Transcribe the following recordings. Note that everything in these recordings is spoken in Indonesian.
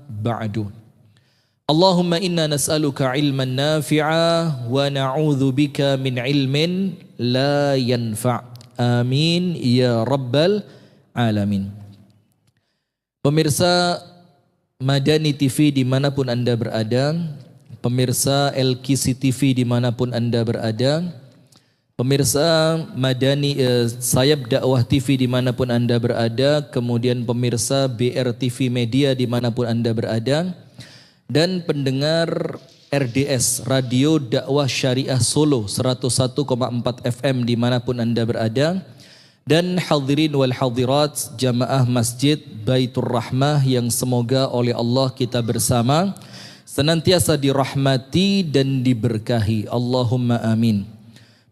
ba'du. Allahumma inna nas'aluka ilman nafi'a wa na'udzu bika min ilmin la yanfa'. Amin ya rabbal alamin. Pemirsa Madani TV dimanapun Anda berada, pemirsa LKC TV dimanapun Anda berada, pemirsa Madani Sayap Dakwah TV dimanapun Anda berada, kemudian pemirsa BRTV Media dimanapun Anda berada, dan pendengar RDS Radio Dakwah Syariah Solo 101,4 FM dimanapun Anda berada, dan hadirin wal hadirat jamaah Masjid Baitur Rahmah yang semoga oleh Allah kita bersama senantiasa dirahmati dan diberkahi. Allahumma amin.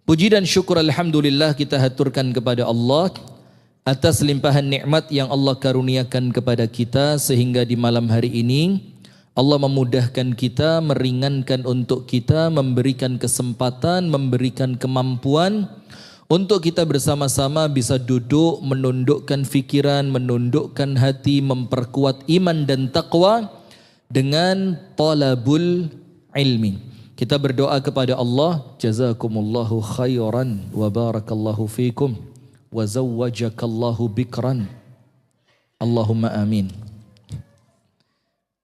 Puji dan syukur alhamdulillah kita haturkan kepada Allah atas limpahan nikmat yang Allah karuniakan kepada kita sehingga di malam hari ini Allah memudahkan kita, meringankan untuk kita, memberikan kesempatan, memberikan kemampuan untuk kita bersama-sama bisa duduk, menundukkan fikiran, menundukkan hati, memperkuat iman dan taqwa dengan talabul ilmi. Kita berdoa kepada Allah, jazakumullahu khairan wa barakallahu fikum wa zawwajakallahu bikran. Allahumma amin.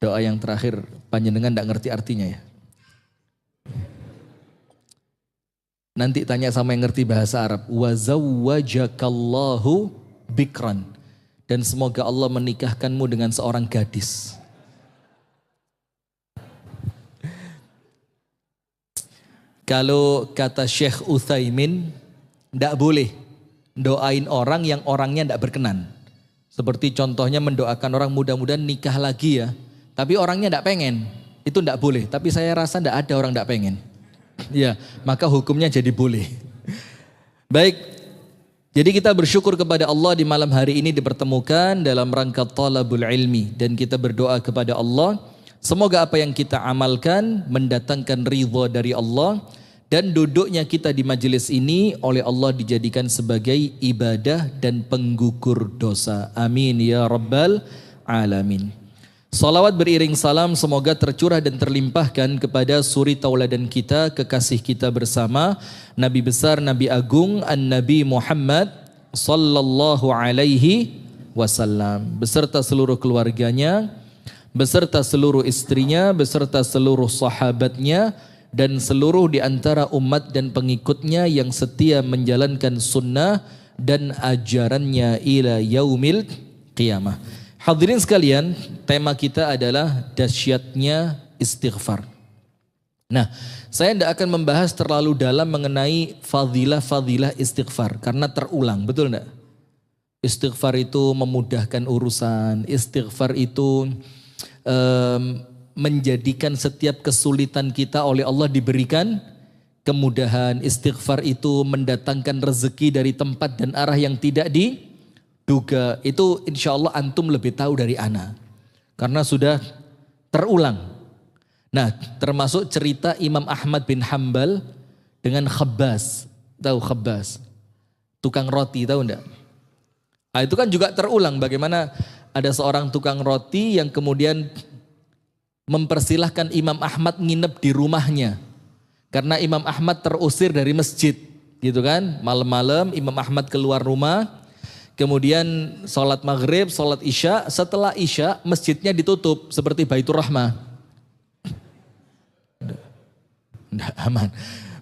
Doa yang terakhir panjenengan tidak ngerti artinya ya. Nanti tanya sama yang ngerti bahasa Arab. Wa zawwajakallahu bikran. Dan semoga Allah menikahkanmu dengan seorang gadis. Kalau kata Syekh Utsaimin, tidak boleh doain orang yang orangnya tidak berkenan. Seperti contohnya mendoakan orang mudah-mudahan nikah lagi ya. Tapi orangnya tidak pengen. Itu tidak boleh. Tapi saya rasa tidak ada orang tidak pengen. Ya, maka hukumnya jadi boleh. Baik, jadi kita bersyukur kepada Allah di malam hari ini dipertemukan dalam rangka talabul ilmi. Dan kita berdoa kepada Allah, semoga apa yang kita amalkan mendatangkan ridha dari Allah. Dan duduknya kita di majelis ini oleh Allah dijadikan sebagai ibadah dan penggugur dosa. Amin ya rabbal alamin. Salawat beriring salam semoga tercurah dan terlimpahkan kepada suri tauladan kita, kekasih kita bersama, Nabi besar, Nabi agung, An-Nabi Muhammad sallallahu alaihi wasallam, beserta seluruh keluarganya, beserta seluruh istrinya, beserta seluruh sahabatnya, dan seluruh di antara umat dan pengikutnya yang setia menjalankan sunnah dan ajarannya ila yaumil qiyamah. Hadirin sekalian, tema kita adalah dahsyatnya istighfar. Nah, saya tidak akan membahas terlalu dalam mengenai fadilah-fadilah istighfar karena terulang, betul tidak? Istighfar itu memudahkan urusan, istighfar itu menjadikan setiap kesulitan kita oleh Allah diberikan kemudahan. Istighfar itu mendatangkan rezeki dari tempat dan arah yang tidak diduga. Itu insya Allah antum lebih tahu dari ana karena sudah terulang. Nah, termasuk cerita Imam Ahmad bin Hanbal dengan Khabbas. Tahu Khabbas? Tukang roti, tahu enggak? Nah, itu kan juga terulang bagaimana ada seorang tukang roti yang kemudian mempersilahkan Imam Ahmad nginep di rumahnya. Karena Imam Ahmad terusir dari masjid, gitu kan? Malam-malam Imam Ahmad keluar rumah, kemudian sholat maghrib, sholat isya. Setelah isya masjidnya ditutup seperti Baitur Rahmah. Nggak aman.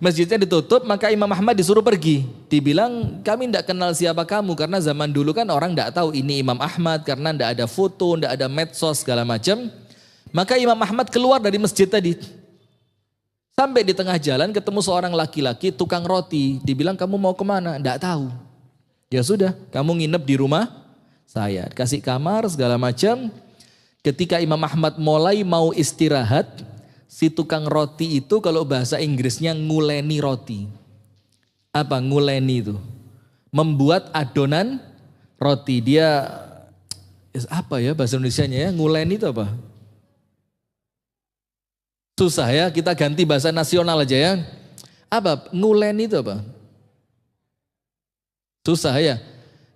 Masjidnya ditutup, maka Imam Ahmad disuruh pergi. Dibilang kami tidak kenal siapa kamu karena zaman dulu kan orang tidak tahu ini Imam Ahmad karena tidak ada foto, tidak ada medsos segala macam. Maka Imam Ahmad keluar dari masjid tadi. Sampai di tengah jalan ketemu seorang laki-laki tukang roti. Dibilang kamu mau kemana? Tidak tahu. Ya sudah, kamu nginep di rumah saya. Kasih kamar segala macam. Ketika Imam Ahmad mulai mau istirahat, si tukang roti itu kalau bahasa Inggrisnya nguleni roti. Apa nguleni itu? Membuat adonan roti. Dia apa ya bahasa Indonesianya ya? Nguleni itu apa? Susah ya, kita ganti bahasa nasional aja ya. Apa? Ngulen itu apa? Susah ya.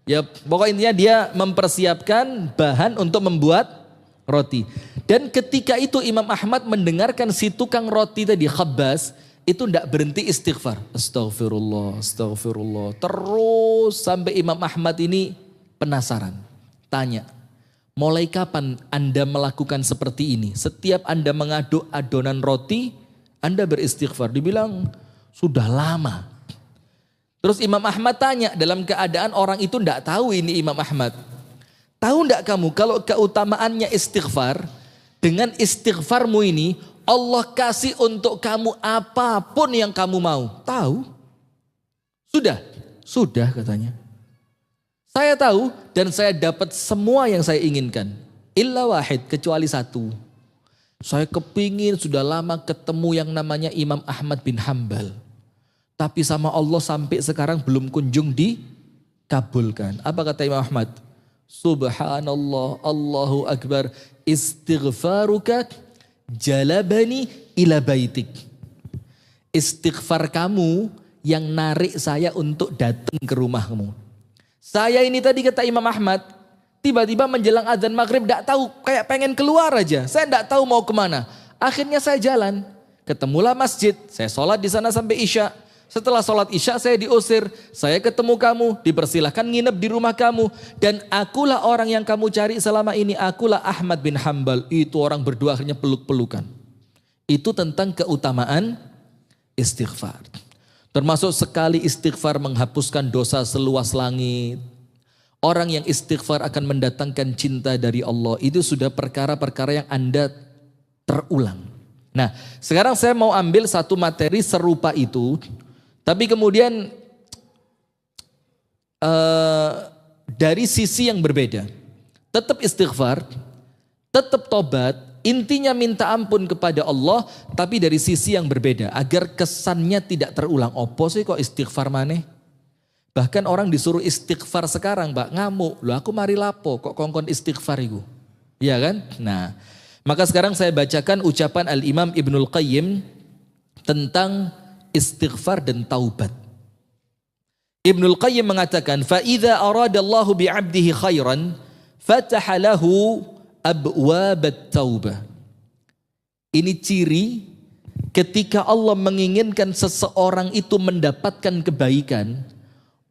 Ya pokoknya intinya dia mempersiapkan bahan untuk membuat roti. Dan ketika itu Imam Ahmad mendengarkan si tukang roti tadi, Khabbas, itu tidak berhenti istighfar. Astaghfirullah, astagfirullah. Terus sampai Imam Ahmad ini penasaran. Tanya, mulai kapan Anda melakukan seperti ini? Setiap Anda mengaduk adonan roti, Anda beristighfar. Dibilang, sudah lama. Terus Imam Ahmad tanya, dalam keadaan orang itu tidak tahu ini Imam Ahmad. Tahu tidak kamu kalau keutamaannya istighfar, dengan istighfarmu ini Allah kasih untuk kamu apapun yang kamu mau. Tahu? Sudah? Sudah katanya. Saya tahu dan saya dapat semua yang saya inginkan. Illa wahid, kecuali satu. Saya kepingin sudah lama ketemu yang namanya Imam Ahmad bin Hambal. Tapi sama Allah sampai sekarang belum kunjung dikabulkan. Apa kata Imam Ahmad? Subhanallah, Allahu Akbar, istighfaruka jalabani ila baitik. Istighfar kamu yang narik saya untuk datang ke rumahmu. Saya ini tadi kata Imam Ahmad, tiba-tiba menjelang azan maghrib tidak tahu, kayak pengen keluar aja. Saya tidak tahu mau kemana. Akhirnya saya jalan, ketemulah masjid, saya sholat di sana sampai isya. Setelah sholat isya saya diusir, saya ketemu kamu, dipersilahkan nginep di rumah kamu. Dan akulah orang yang kamu cari selama ini, akulah Ahmad bin Hambal. Itu orang berdua akhirnya peluk-pelukan. Itu tentang keutamaan istighfar. Termasuk sekali istighfar menghapuskan dosa seluas langit. Orang yang istighfar akan mendatangkan cinta dari Allah. Itu sudah perkara-perkara yang Anda terulang. Nah, sekarang saya mau ambil satu materi serupa itu. Tapi kemudian dari sisi yang berbeda. Tetap istighfar, tetap tobat, intinya minta ampun kepada Allah, tapi dari sisi yang berbeda. Agar kesannya tidak terulang. Opo sih kok istighfar maneh? Bahkan orang disuruh istighfar sekarang, Mbak, ngamuk. Loh aku mari lapo, kok kongkon istighfar itu? Iya kan? Nah, maka sekarang saya bacakan ucapan Al-Imam Ibnul Qayyim tentang istighfar dan taubat. Ibnul Qayyim mengatakan, "Fa'idha aradallahu bi'abdihi khairan, fataha lahu abwabat taubah." Ini ciri ketika Allah menginginkan seseorang itu mendapatkan kebaikan,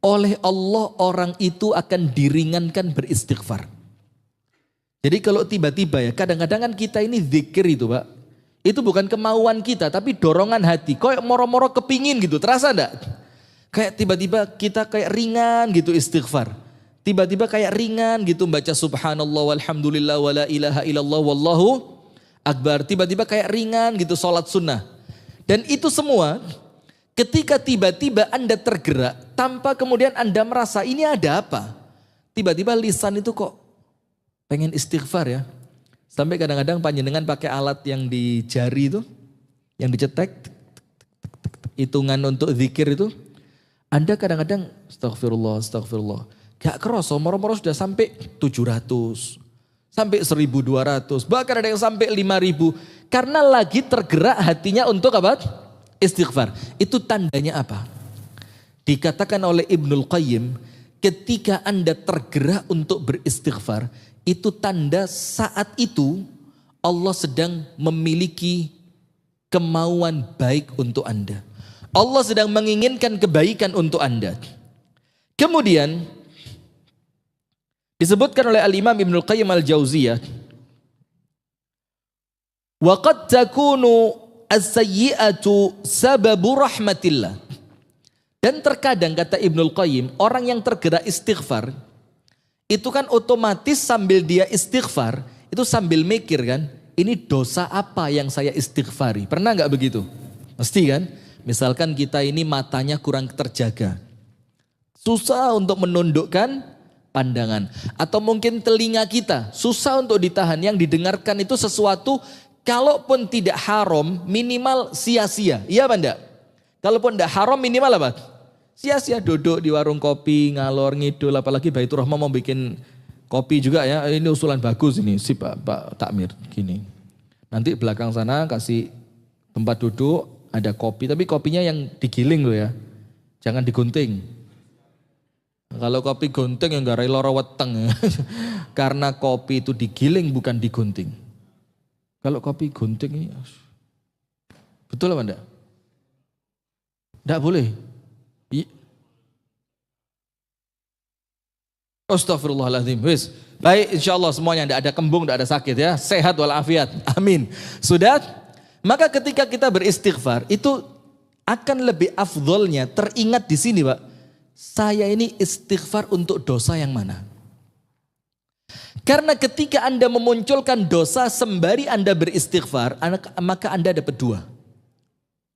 oleh Allah orang itu akan diringankan beristighfar. Jadi kalau tiba-tiba ya, kadang-kadang kan kita ini zikir itu Pak, itu bukan kemauan kita, tapi dorongan hati. Kayak moro-moro kepingin gitu, terasa enggak? Kayak tiba-tiba kita kayak ringan gitu istighfar. Tiba-tiba kayak ringan gitu baca subhanallah walhamdulillah wala ilaha illallah wallahu akbar. Tiba-tiba kayak ringan gitu sholat sunnah. Dan itu semua ketika tiba-tiba Anda tergerak tanpa kemudian Anda merasa ini ada apa. Tiba-tiba lisan itu kok pengen istighfar ya. Sampai kadang-kadang panjenengan pakai alat yang di jari itu, yang dicetek, hitungan untuk zikir itu. Anda kadang-kadang astagfirullah, astagfirullah. Gak kerasa, moro-moro sudah sampai 700, sampai 1200, bahkan ada yang sampai 5000. Karena lagi tergerak hatinya untuk apa? Istighfar. Itu tandanya apa? Dikatakan oleh Ibnul Qayyim, ketika Anda tergerak untuk beristighfar, itu tanda saat itu Allah sedang memiliki kemauan baik untuk Anda. Allah sedang menginginkan kebaikan untuk Anda. Kemudian disebutkan oleh Al-Imam Ibnul Qayyim Al-Jauziyah, wa qad takunu as-sayyi'atu sababu rahmatillah. Dan terkadang kata Ibnul Qayyim, orang yang tergerak istighfar itu kan otomatis sambil dia istighfar, itu sambil mikir kan, ini dosa apa yang saya istighfari. Pernah gak begitu? Mesti kan? Misalkan kita ini matanya kurang terjaga. Susah untuk menundukkan pandangan. Atau mungkin telinga kita, susah untuk ditahan. Yang didengarkan itu sesuatu, kalaupun tidak haram, minimal sia-sia. Iya apa enggak? Kalaupun tidak haram minimal apa? Sia-sia duduk di warung kopi, ngalor ngidul, apalagi Baitur Rahmah mau bikin kopi juga ya. Ini usulan bagus ini si Pak Takmir gini. Nanti belakang sana kasih tempat duduk, ada kopi, tapi kopinya yang digiling loh ya. Jangan digunting. Kalau kopi gunting yang garai loro weteng. Karena kopi itu digiling bukan digunting. Kalau kopi gunting ini betul apa enggak? Enggak boleh. Astagfirullahaladzim. Wis. Baik, insyaallah semuanya enggak ada kembung, enggak ada sakit ya. Sehat walafiat. Amin. Sudah? Maka ketika kita beristighfar itu akan lebih afdolnya teringat di sini, Pak. Saya ini istighfar untuk dosa yang mana? Karena ketika Anda memunculkan dosa sembari Anda beristighfar, maka Anda dapat dua.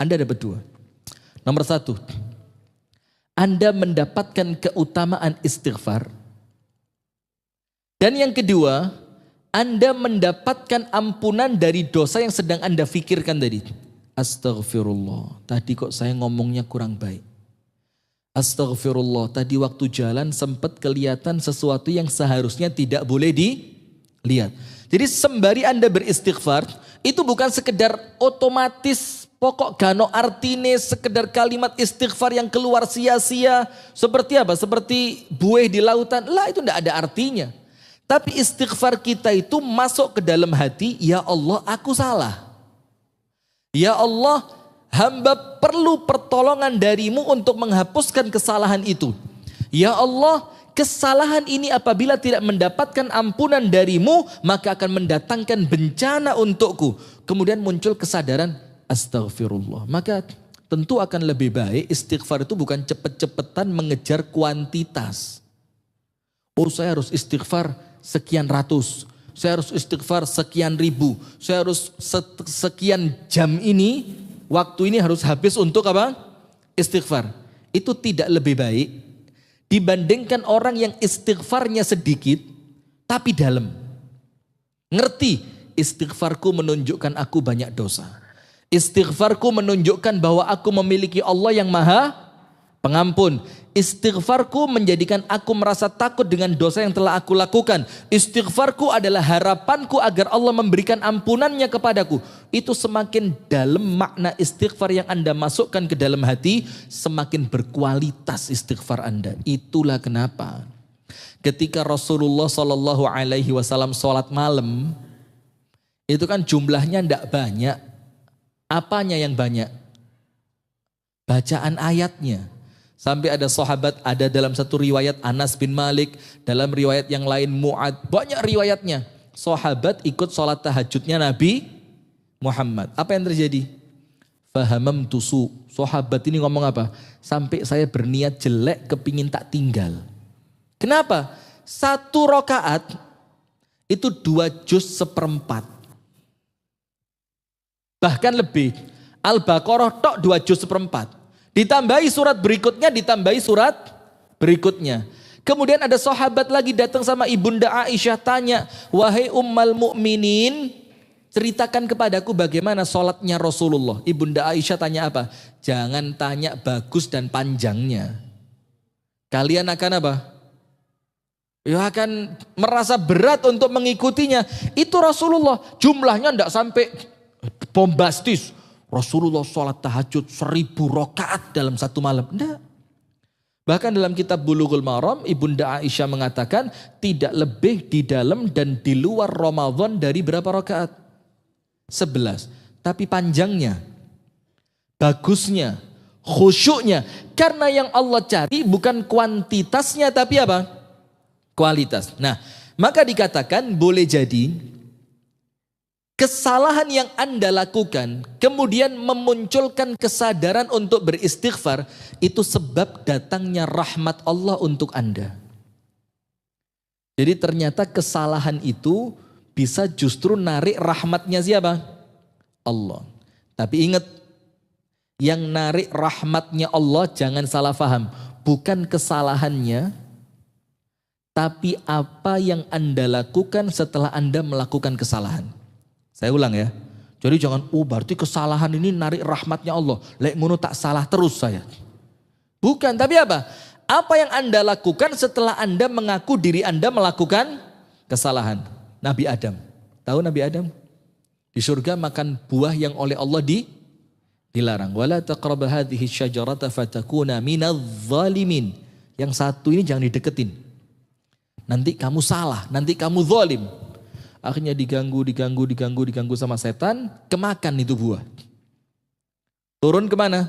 Anda dapat dua. Nomor satu, Anda mendapatkan keutamaan istighfar. Dan yang kedua, Anda mendapatkan ampunan dari dosa yang sedang Anda fikirkan tadi. Astagfirullah, tadi kok saya ngomongnya kurang baik. Astagfirullah, tadi waktu jalan sempat kelihatan sesuatu yang seharusnya tidak boleh dilihat. Jadi sembari Anda beristighfar, itu bukan sekedar otomatis pokok gano artine sekedar kalimat istighfar yang keluar sia-sia. Seperti apa? Seperti buih di lautan. Lah itu tidak ada artinya. Tapi istighfar kita itu masuk ke dalam hati, ya Allah aku salah. Ya Allah hamba perlu pertolongan darimu untuk menghapuskan kesalahan itu. Ya Allah kesalahan ini apabila tidak mendapatkan ampunan darimu maka akan mendatangkan bencana untukku. Kemudian muncul kesadaran astagfirullah. Maka tentu akan lebih baik istighfar itu bukan cepet-cepetan mengejar kuantitas. Oh saya harus istighfar sekian ratus, saya harus istighfar sekian ribu, saya harus sekian jam ini, waktu ini harus habis untuk apa? Istighfar. Itu tidak lebih baik dibandingkan orang yang istighfarnya sedikit tapi dalam. Ngerti, istighfarku menunjukkan aku banyak dosa. Istighfarku menunjukkan bahwa aku memiliki Allah yang maha pengampun. Istighfarku menjadikan aku merasa takut dengan dosa yang telah aku lakukan. Istighfarku adalah harapanku agar Allah memberikan ampunannya kepadaku. Itu semakin dalam makna istighfar yang Anda masukkan ke dalam hati, semakin berkualitas istighfar Anda. Itulah kenapa ketika Rasulullah SAW sholat malam, itu kan jumlahnya tidak banyak. Apanya yang banyak? Bacaan ayatnya. Sampai ada sahabat, ada dalam satu riwayat Anas bin Malik, dalam riwayat yang lain Mu'ad, banyak riwayatnya. Sahabat ikut sholat tahajudnya Nabi Muhammad. Apa yang terjadi? Fahamam tusu. Sahabat ini ngomong apa? Sampai saya berniat jelek kepingin tak tinggal. Kenapa? 1 rakaat itu 2 juz 1/4. Bahkan lebih. Al-Baqarah tok 2 juz 1/4. Ditambahi surat berikutnya, ditambahi surat berikutnya. Kemudian ada sahabat lagi datang sama Ibunda Aisyah tanya, wahai ummal mu'minin, ceritakan kepadaku bagaimana sholatnya Rasulullah. Ibunda Aisyah tanya apa? Jangan tanya bagus dan panjangnya. Kalian akan apa? Ya akan merasa berat untuk mengikutinya. Itu Rasulullah, jumlahnya tidak sampai bombastis. Rasulullah sholat tahajud 1000 rakaat dalam satu malam. Enggak. Bahkan dalam kitab Bulughul Maram, Ibunda Aisyah mengatakan tidak lebih di dalam dan di luar Ramadan dari berapa rakaat? 11. Tapi panjangnya, bagusnya, khusyuknya. Karena yang Allah cari bukan kuantitasnya tapi apa? Kualitas. Nah, maka dikatakan boleh jadi kesalahan yang Anda lakukan kemudian memunculkan kesadaran untuk beristighfar, itu sebab datangnya rahmat Allah untuk Anda. Jadi ternyata kesalahan itu bisa justru narik rahmatnya siapa? Allah. Tapi ingat, yang narik rahmatnya Allah jangan salah paham. Bukan kesalahannya, tapi apa yang Anda lakukan setelah Anda melakukan kesalahan. Saya ulang ya. Jadi jangan, berarti kesalahan ini narik rahmatnya Allah. Lek ngono tak salah terus saya. Bukan, tapi apa? Apa yang Anda lakukan setelah Anda mengaku diri Anda melakukan kesalahan. Nabi Adam. Tahu Nabi Adam? Di surga makan buah yang oleh Allah dilarang. Wala taqrabu hadhihi syajarata fatakuna minadh dhalimin. Yang satu ini jangan dideketin. Nanti kamu salah, nanti kamu zalim. Akhirnya diganggu sama setan, kemakan itu buah. Turun kemana?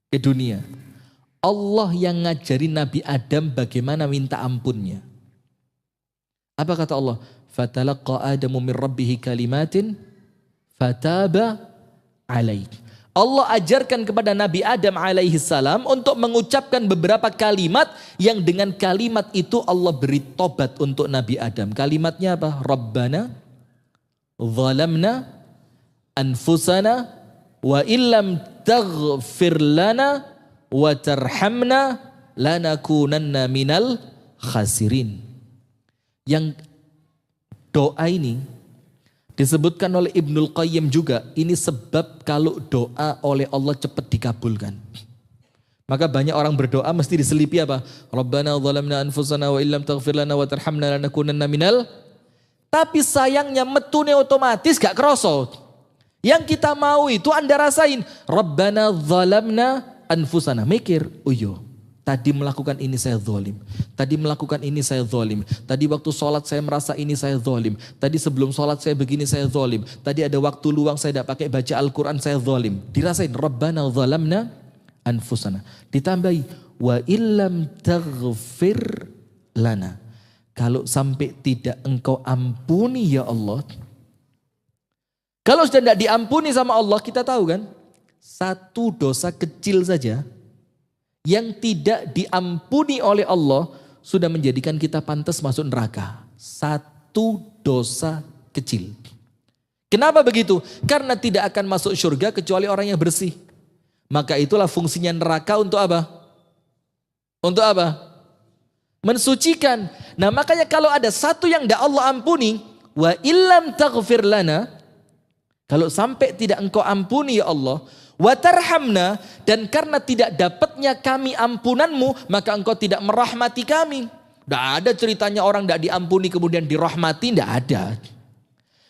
Ke dunia. Allah yang ngajarin Nabi Adam bagaimana minta ampunnya. Apa kata Allah? Fatalaqa Adamu min rabbihi kalimatin fataba alaih. Allah ajarkan kepada Nabi Adam alaihi salam untuk mengucapkan beberapa kalimat yang dengan kalimat itu Allah beri tobat untuk Nabi Adam. Kalimatnya apa? Rabbana zalamna anfusana wa illam taghfir lana wa tarhamna lanakunanna minal khasirin. Yang doa ini disebutkan oleh Ibnul Qayyim juga, ini sebab kalau doa oleh Allah cepat dikabulkan. Maka banyak orang berdoa mesti diselipi apa? Rabbana zalamna anfusana wa illam taghfir lana wa tarhamna lanakunanna minal. Tapi sayangnya metune otomatis gak kroso. Yang kita mau itu Anda rasain. Rabbana zalamna anfusana. Mikir, oh iya, tadi melakukan ini saya zalim. Tadi melakukan ini saya zalim. Tadi waktu sholat saya merasa ini saya zalim. Tadi sebelum sholat saya begini saya zalim. Tadi ada waktu luang saya tidak pakai baca Al-Quran saya zalim. Dirasain. Rabbana zalamna anfusana. Ditambahi. Wa illam taghfir lana. Kalau sampai tidak engkau ampuni ya Allah. Kalau sudah tidak diampuni sama Allah, kita tahu kan. Satu dosa kecil saja yang tidak diampuni oleh Allah sudah menjadikan kita pantas masuk neraka. Satu dosa kecil. Kenapa begitu? Karena tidak akan masuk surga kecuali orang yang bersih. Maka itulah fungsinya neraka untuk apa? Untuk apa? Mensucikan. Nah makanya kalau ada satu yang tidak Allah ampuni, wa illam taghfir lana, kalau sampai tidak engkau ampuni ya Allah, wa tarhamna, dan karena tidak dapatnya kami ampunanmu, maka engkau tidak merahmati kami. Tidak ada ceritanya orang tidak diampuni kemudian dirahmati, tidak ada.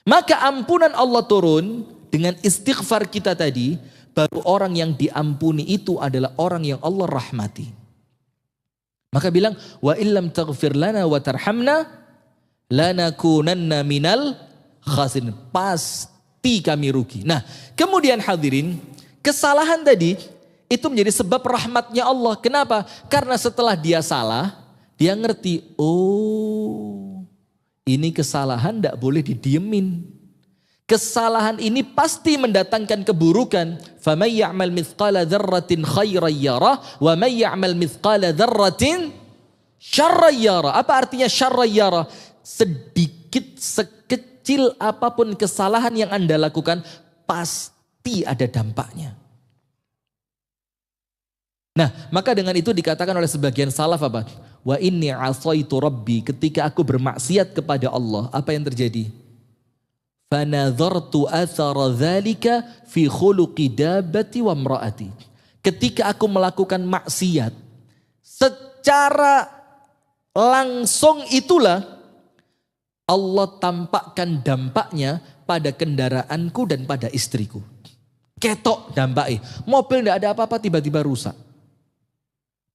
Maka ampunan Allah turun dengan istighfar kita tadi, baru orang yang diampuni itu adalah orang yang Allah rahmati. Maka bilang, wa illam taghfir lana wa tarhamna, lanakunanna minal khasirin. Pasti kami rugi. Nah kemudian hadirin, kesalahan tadi itu menjadi sebab rahmatnya Allah. Kenapa? Karena setelah dia salah, dia ngerti, oh ini kesalahan tidak boleh didiemin. Kesalahan ini pasti mendatangkan keburukan. فَمَنْ يَعْمَلْ مِثْقَالَ ذَرَّةٍ خَيْرًا يَرَهُ وَمَنْ يَعْمَلْ مِثْقَالَ ذَرَّةٍ شَرًّا يَرَهُ. Apa artinya syarra yara? Sedikit sekecil apapun kesalahan yang Anda lakukan, pasti ada dampaknya. Nah, maka dengan itu dikatakan oleh sebagian salaf apa? Wa inni asaitu rabbi, ketika aku bermaksiat kepada Allah, apa yang terjadi? Fanadhartu athara dzalika fi khuluqi dabbati wa imraati. Ketika aku melakukan maksiat, secara langsung itulah Allah tampakkan dampaknya pada kendaraanku dan pada istriku. Ketok dampaknya. Mobil tidak ada apa-apa tiba-tiba rusak.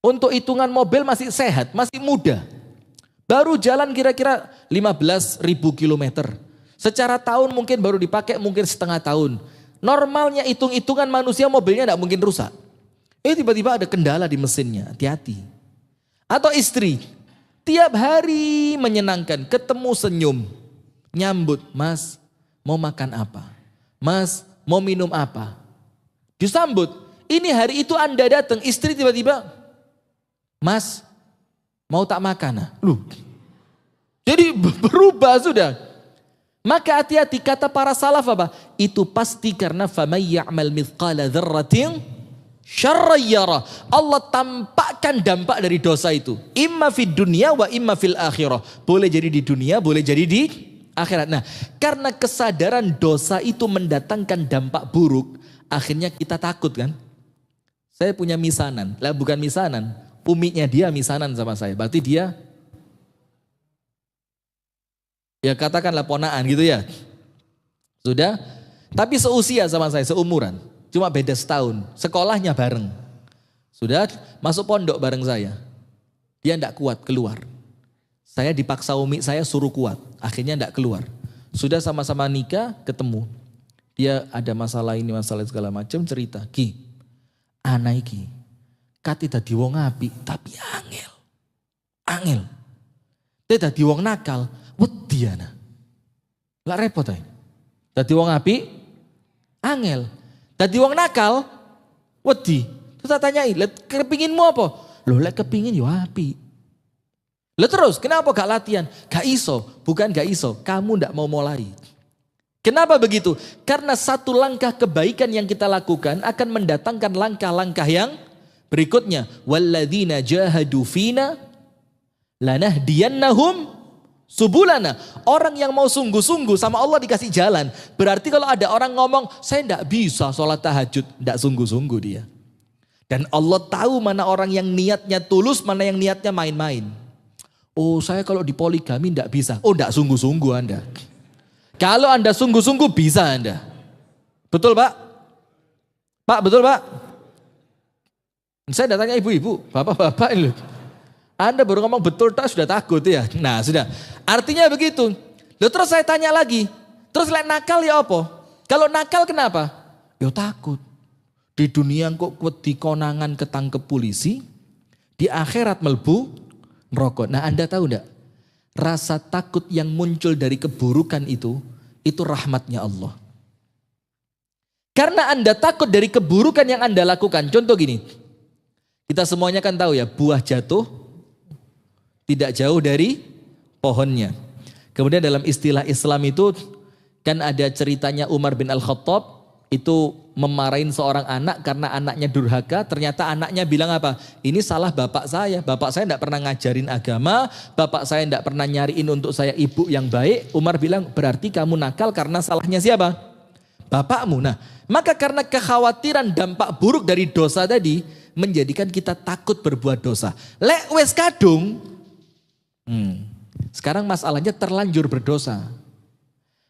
Untuk hitungan mobil masih sehat, masih muda. Baru jalan kira-kira 15.000 kilometer. Secara tahun mungkin baru dipakai mungkin setengah tahun. Normalnya hitung-hitungan manusia mobilnya tidak mungkin rusak. Tiba-tiba ada kendala di mesinnya, hati-hati. Atau istri, tiap hari menyenangkan, ketemu senyum, nyambut, mas mau makan apa? Mas mau minum apa? Disambut, ini hari itu Anda datang, istri tiba-tiba, mas mau tak makan? Loh, jadi berubah sudah. Maka hati-hati, kata para salaf apa? Itu pasti karena فَمَنْ يَعْمَلْ مِثْقَالَ ذَرَّةٍ syarran yara. Allah tampakkan dampak dari dosa itu. Imma fid dunya wa imma fil akhirah. Boleh jadi di dunia, boleh jadi di akhirat. Nah, karena kesadaran dosa itu mendatangkan dampak buruk, akhirnya kita takut kan? Saya punya misanan. Lah bukan misanan, umiknya dia misanan sama saya. Berarti dia, ya katakanlah ponaan gitu ya. Sudah, tapi seusia sama saya, seumuran. Cuma beda setahun, sekolahnya bareng. Sudah masuk pondok bareng saya. Dia tidak kuat keluar. Saya dipaksa umi saya suruh kuat. Akhirnya tidak keluar. Sudah sama-sama nikah, ketemu. Dia ada masalah ini, masalah segala macam, cerita. Ki, anak iki, kati dadi wong apik, tapi angel. Angel. Dia dadi wong nakal, wedi ana. Lah repot ae. Dadi wong apik, angel. Dadi wong nakal, wedi. Terus tak tanyai, kepinginmu apa? Loh, lek kepingin yo apik. Lah terus, kenapa gak latihan? Gak iso, bukan gak iso, kamu ndak mau mulai. Kenapa begitu? Karena satu langkah kebaikan yang kita lakukan akan mendatangkan langkah-langkah yang berikutnya. Walladzina jahadu fina lanahdiyannahum subulana. Orang yang mau sungguh-sungguh sama Allah dikasih jalan. Berarti kalau ada orang ngomong, saya ndak bisa sholat tahajud, ndak sungguh-sungguh dia. Dan Allah tahu mana orang yang niatnya tulus, mana yang niatnya main-main. Oh, saya kalau di poligami enggak bisa. Oh, enggak sungguh-sungguh Anda. Kalau Anda sungguh-sungguh bisa Anda. Betul, Pak? Pak, betul, Pak? Saya datangnya ibu-ibu, bapak-bapak ini. Anda baru ngomong betul tak sudah takut ya. Nah, sudah. Artinya begitu. Loh, terus saya tanya lagi. Terus nakal ya apa? Kalau nakal kenapa? Ya takut. Di dunia kok wedi konangan ketangkep polisi, di akhirat melbu rokok. Nah, Anda tahu enggak? Rasa takut yang muncul dari keburukan itu rahmatnya Allah. Karena Anda takut dari keburukan yang Anda lakukan. Contoh gini, kita semuanya kan tahu ya, buah jatuh tidak jauh dari pohonnya. Kemudian dalam istilah Islam itu kan ada ceritanya Umar bin Al-Khattab itu memarahin seorang anak karena anaknya durhaka. Ternyata anaknya bilang apa? Ini salah bapak saya. Bapak saya tidak pernah ngajarin agama. Bapak saya tidak pernah nyariin untuk saya ibu yang baik. Umar bilang berarti kamu nakal karena salahnya siapa? Bapakmu. Nah, maka karena kekhawatiran dampak buruk dari dosa tadi menjadikan kita takut berbuat dosa. Lek wes kadung. Sekarang masalahnya terlanjur berdosa.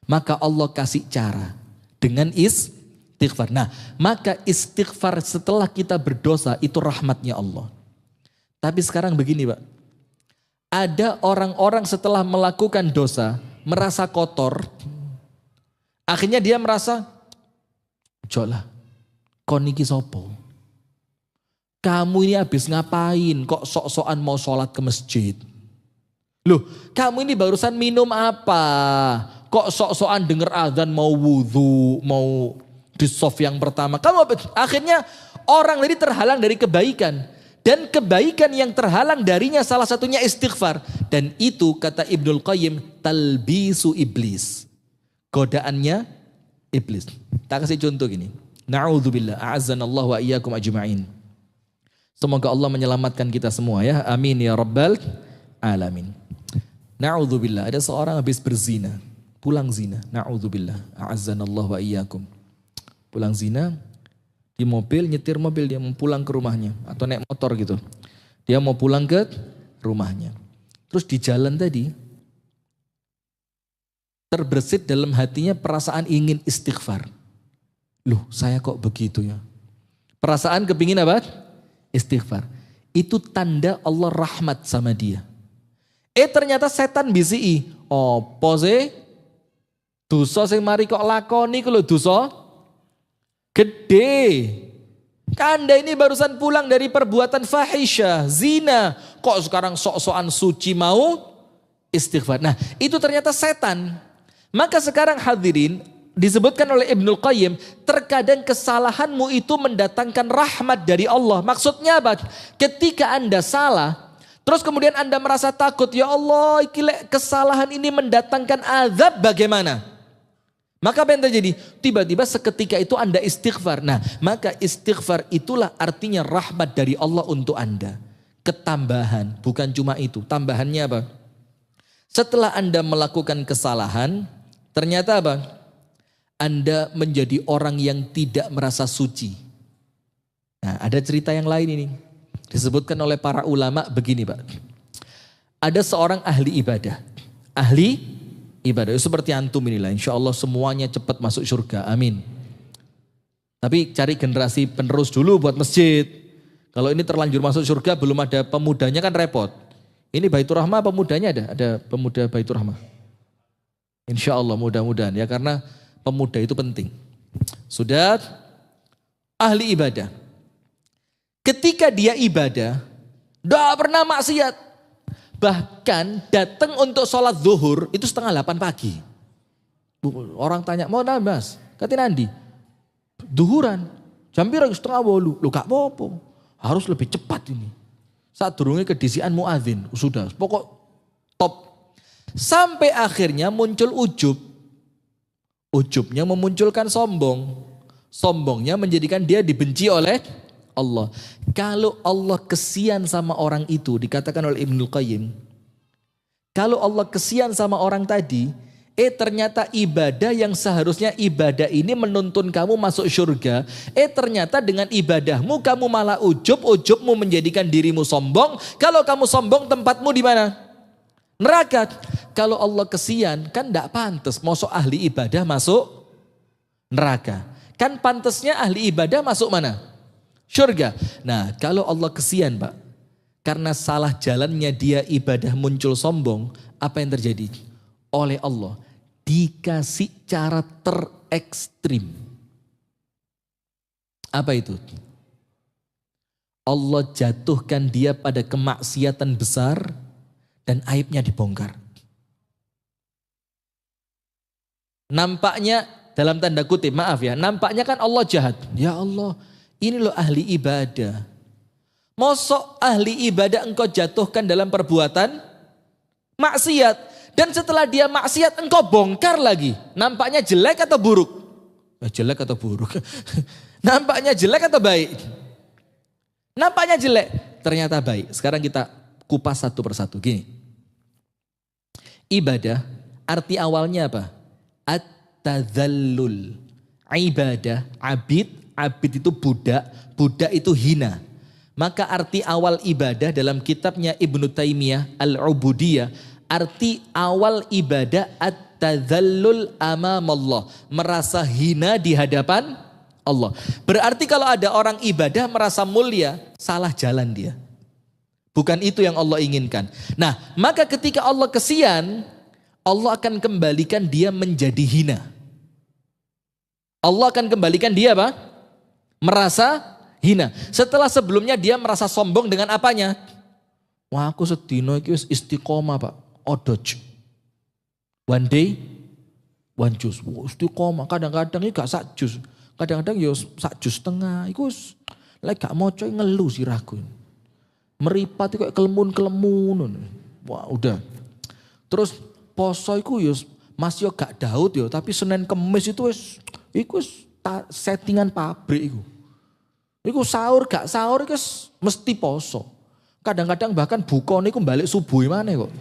Maka Allah kasih cara dengan istighfar. Nah, maka istighfar setelah kita berdosa itu rahmatnya Allah. Tapi sekarang begini, Pak. Ada orang-orang setelah melakukan dosa merasa kotor. Akhirnya dia merasa, "Jolah, kon iki sopo? Kamu ini habis ngapain kok sok-sokan mau sholat ke masjid? Loh, kamu ini barusan minum apa? Kok sok-sokan denger azan mau wudhu, mau di soft yang pertama." Kamu akhirnya orang tadi terhalang dari kebaikan. Dan kebaikan yang terhalang darinya salah satunya istighfar. Dan itu kata Ibnul Qayyim, talbisu iblis. Godaannya iblis. Tak kasih contoh gini. Na'udzubillah, a'azzanallahu wa iyyakum ajma'in. Semoga Allah menyelamatkan kita semua ya. Amin ya rabbal alamin. Na'udzubillah, ada seorang habis berzina. Pulang zina. Na'udzubillah, a'azzanallahu wa iyyakum. Pulang zina. Di mobil, nyetir mobil, dia mau pulang ke rumahnya. Atau naik motor gitu. Dia mau pulang ke rumahnya. Terus di jalan tadi, terbersit dalam hatinya perasaan ingin istighfar. Loh, saya kok begitu ya? Perasaan kepingin apa? Istighfar. Itu tanda Allah rahmat sama dia. Ternyata setan bisi. Opo sih? Dosa sing mari kok lakoni ku lho dosa gede. Anda ini barusan pulang dari perbuatan fahisyah, zina. Kok sekarang sok-sokan suci mau istighfar. Nah, itu ternyata setan. Maka sekarang hadirin, disebutkan oleh Ibnul Qayyim, terkadang kesalahanmu itu mendatangkan rahmat dari Allah. Maksudnya apa? Ketika Anda salah, terus kemudian Anda merasa takut, ya Allah, kesalahan ini mendatangkan azab bagaimana? Maka apa yang terjadi? Tiba-tiba seketika itu Anda istighfar. Nah, maka istighfar itulah artinya rahmat dari Allah untuk Anda. Ketambahan, bukan cuma itu. Tambahannya apa? Setelah Anda melakukan kesalahan, ternyata apa? Anda menjadi orang yang tidak merasa suci. Nah, ada cerita yang lain ini. Disebutkan oleh para ulama begini, Pak. Ada seorang ahli ibadah. Ahli ibadah seperti antum inilah, insya Allah semuanya cepat masuk surga, amin. Tapi cari generasi penerus dulu buat masjid. Kalau ini terlanjur masuk surga belum ada pemudanya kan repot. Ini Baitur Rahmah pemudanya ada pemuda Baitur Rahmah. Insya Allah mudah-mudahan ya, karena pemuda itu penting. Sudah ahli ibadah. Ketika dia ibadah, tidak pernah maksiat. Bahkan datang untuk sholat zuhur itu 7:30 pagi. Orang tanya, mau nambah mas? Katanya Nandi, zuhuran. Jam piro 7:30. Lu gak apa-apa. Harus lebih cepat ini. Saat durungnya kedisian muadzin. Sudah, pokok top. Sampai akhirnya muncul ujub. Ujubnya memunculkan sombong. Sombongnya menjadikan dia dibenci oleh Allah. Kalau Allah kesian sama orang itu, dikatakan oleh Ibnul Qayyim, kalau Allah kesian sama orang tadi, ternyata ibadah yang seharusnya ibadah ini menuntun kamu masuk surga, ternyata dengan ibadahmu kamu malah ujubmu menjadikan dirimu sombong. Kalau kamu sombong, tempatmu di mana? Neraka. Kalau Allah kesian, kan tidak pantas masuk ahli ibadah masuk neraka. Kan pantasnya ahli ibadah masuk mana? Surga. Nah, kalau Allah kesian, Pak, karena salah jalannya dia ibadah muncul sombong, apa yang terjadi? Oleh Allah dikasih cara terekstrim. Apa itu? Allah jatuhkan dia pada kemaksiatan besar dan aibnya dibongkar. Nampaknya dalam tanda kutip, maaf ya, nampaknya kan Allah jahat. Ya Allah, ini loh ahli ibadah. Mosok ahli ibadah engkau jatuhkan dalam perbuatan maksiat. Dan setelah dia maksiat engkau bongkar lagi. Nampaknya jelek atau buruk? Jelek atau buruk? Nampaknya jelek atau baik? Nampaknya jelek, ternyata baik. Sekarang kita kupas satu persatu. Gini. Ibadah, arti awalnya apa? At-tadzallul. Ibadah, abid itu budak, budak itu hina. Maka arti awal ibadah dalam kitabnya Ibnu Taimiyah Al-Ubudiyah, arti awal ibadah at-tadzallul amamallah, merasa hina di hadapan Allah. Berarti kalau ada orang ibadah merasa mulia, salah jalan dia. Bukan itu yang Allah inginkan. Nah, maka ketika Allah kesian, Allah akan kembalikan dia menjadi hina. Allah akan kembalikan dia apa? Merasa hina. Setelah sebelumnya dia merasa sombong dengan apanya? Wah, aku sedino iki wis istiqomah, Pak. Odoj. One day, one juice. Wah, istiqomah. Kadang-kadang iki gak sak jus. Kadang-kadang ya sak jus setengah. Iku lek gak moco ngelu sirahku. Meripat kayak kelemun-kelemun. Wah, udah. Terus poso iku ya Mas yo gak Daud yo, tapi Senin Kemis itu iku settingan pabrik iku. Iku sahur gak sahur iku mesti poso. Kadang-kadang bahkan buka niku balik subuh mana kok.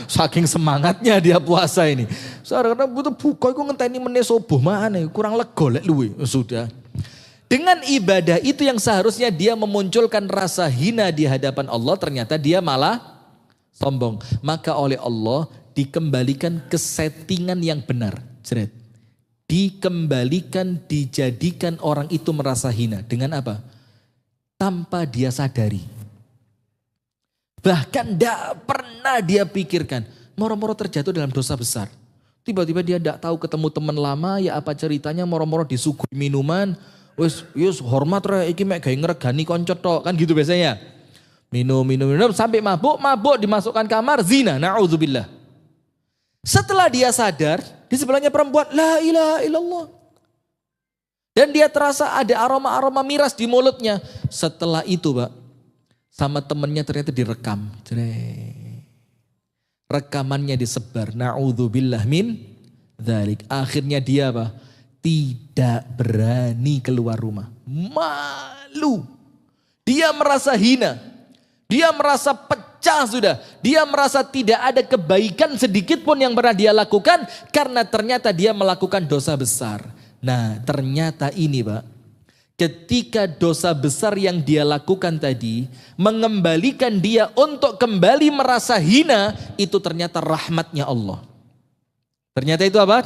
Saking semangatnya dia puasa ini. Kadang-kadang butuh buka iku ngenteni meneh subuh mana, kurang lega lek luwe. Sudah. Dengan ibadah itu yang seharusnya dia memunculkan rasa hina di hadapan Allah, ternyata dia malah sombong. Maka oleh Allah dikembalikan ke settingan yang benar. Jeret. Dikembalikan, dijadikan orang itu merasa hina. Dengan apa? Tanpa dia sadari. Bahkan tidak pernah dia pikirkan. Moro-moro terjatuh dalam dosa besar. Tiba-tiba dia tidak tahu ketemu teman lama, ya apa ceritanya, moro-moro disuguhi minuman. Wis hormat re iki mek gawe ngregani kanca tok, kan gitu biasanya. Minum sampai mabuk dimasukkan kamar, zina, naudzubillah. Setelah dia sadar, di sebelahnya perempuan, la ilaha illallah. Dan dia terasa ada aroma-aroma miras di mulutnya. Setelah itu, Pak, sama temennya ternyata direkam. Rekamannya disebar. Na'udzubillah min dzalik. Akhirnya dia apa? Tidak berani keluar rumah. Malu. Dia merasa hina. Dia merasa pecah sudah. Dia merasa tidak ada kebaikan sedikit pun yang pernah dia lakukan. Karena ternyata dia melakukan dosa besar. Nah, ternyata ini, Pak. Ketika dosa besar yang dia lakukan tadi mengembalikan dia untuk kembali merasa hina, itu ternyata rahmatnya Allah. Ternyata itu apa?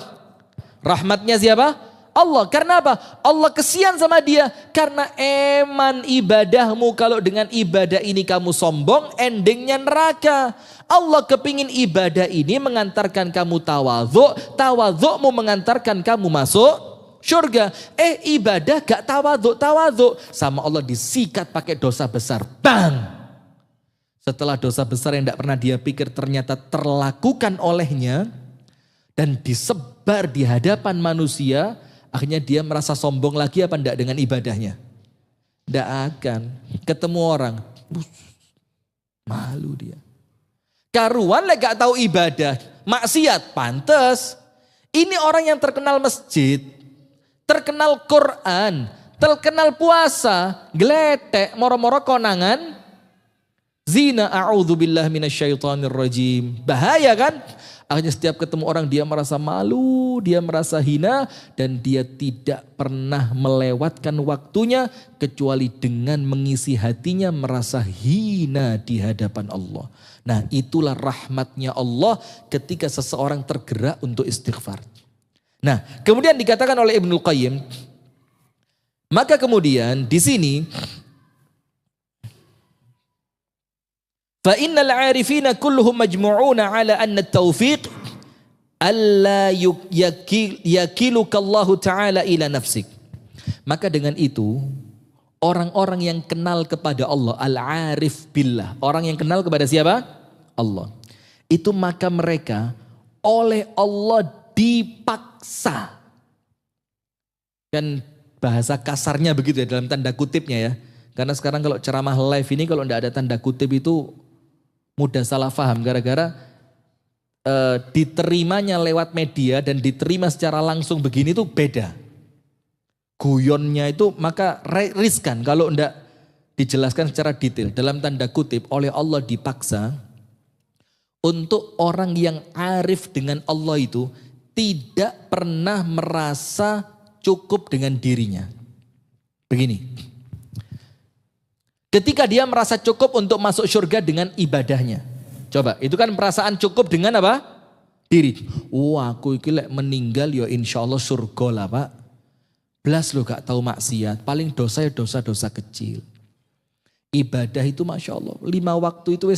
Rahmatnya siapa? Allah. Karena apa? Allah kesian sama dia. Karena eman ibadahmu, kalau dengan ibadah ini kamu sombong, endingnya neraka. Allah kepingin ibadah ini mengantarkan kamu tawadhu, tawadhu'mu mengantarkan kamu masuk surga. Ibadah gak tawadhu. Sama Allah disikat pakai dosa besar. Bang! Setelah dosa besar yang tidak pernah dia pikir ternyata terlakukan olehnya dan disebar di hadapan manusia, akhirnya dia merasa sombong lagi apa enggak dengan ibadahnya? Tidak akan. Ketemu orang, malu dia. Karuan lah gak tahu ibadah, maksiat, pantes. Ini orang yang terkenal masjid, terkenal Quran, terkenal puasa, geletek, moro-moro konangan, zina, a'udzubillah minasyaitonirrajim. Bahaya kan? Akhirnya setiap ketemu orang dia merasa malu, dia merasa hina, dan dia tidak pernah melewatkan waktunya kecuali dengan mengisi hatinya merasa hina di hadapan Allah. Nah, itulah rahmatnya Allah ketika seseorang tergerak untuk istighfar. Nah, kemudian dikatakan oleh Ibnul Qayyim, maka kemudian di sini fa innal 'arifina kulluhum majmu'una 'ala anna at-tawfiq alla yakilukallahu ta'ala ila nafsik. Maka dengan itu orang-orang yang kenal kepada Allah, al-arif billah, orang yang kenal kepada siapa? Allah. Itu maka mereka oleh Allah dipaksa. Kan bahasa kasarnya begitu ya, dalam tanda kutipnya ya. Karena sekarang kalau ceramah live ini kalau tidak ada tanda kutip itu mudah salah paham gara-gara diterimanya lewat media dan diterima secara langsung begini tuh beda. Guyonnya itu maka riskan kalau tidak dijelaskan secara detail. Dalam tanda kutip oleh Allah dipaksa untuk orang yang arif dengan Allah itu tidak pernah merasa cukup dengan dirinya. Begini. Ketika dia merasa cukup untuk masuk surga dengan ibadahnya. Coba, itu kan perasaan cukup dengan apa? Diri. Wah, aku iki lek meninggal ya insya Allah surga lah Pak. Belas lo gak tahu maksiat, paling dosa ya dosa-dosa kecil. Ibadah itu Masya Allah, 5 waktu itu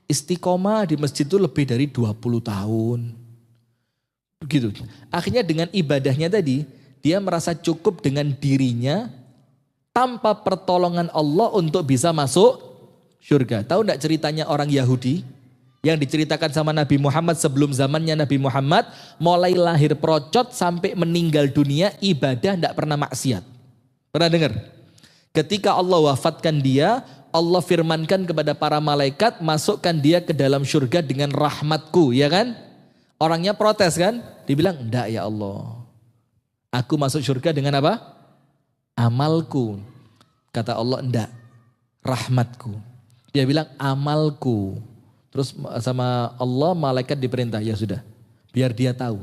istiqomah di masjid itu lebih dari 20 tahun. Begitu. Akhirnya dengan ibadahnya tadi, dia merasa cukup dengan dirinya, tanpa pertolongan Allah untuk bisa masuk surga. Tahu enggak ceritanya orang Yahudi yang diceritakan sama Nabi Muhammad sebelum zamannya Nabi Muhammad, mulai lahir procot sampai meninggal dunia ibadah enggak pernah maksiat. Pernah dengar? Ketika Allah wafatkan dia, Allah firmankan kepada para malaikat, masukkan dia ke dalam surga dengan rahmatku, ya kan? Orangnya protes kan? Dibilang, enggak ya Allah. Aku masuk surga dengan apa? Amalku. Kata Allah, enggak, rahmatku. Dia bilang amalku. Terus sama Allah malaikat diperintah, ya sudah, biar dia tahu.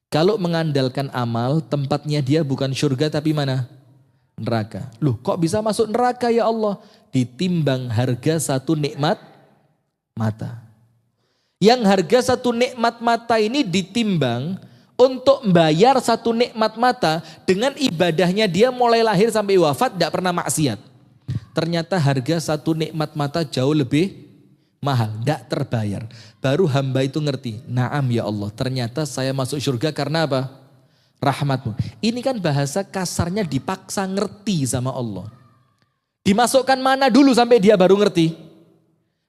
Kalau mengandalkan amal, tempatnya dia bukan surga tapi mana? Neraka. Loh, kok bisa masuk neraka ya Allah? Ditimbang harga satu nikmat mata. Yang harga satu nikmat mata ini ditimbang untuk membayar satu nikmat mata dengan ibadahnya dia mulai lahir sampai wafat tidak pernah maksiat. Ternyata harga satu nikmat mata jauh lebih mahal, tidak terbayar. Baru hamba itu ngerti, naam ya Allah, ternyata saya masuk surga karena apa? Rahmatmu. Ini kan bahasa kasarnya dipaksa ngerti sama Allah. Dimasukkan mana dulu sampai dia baru ngerti?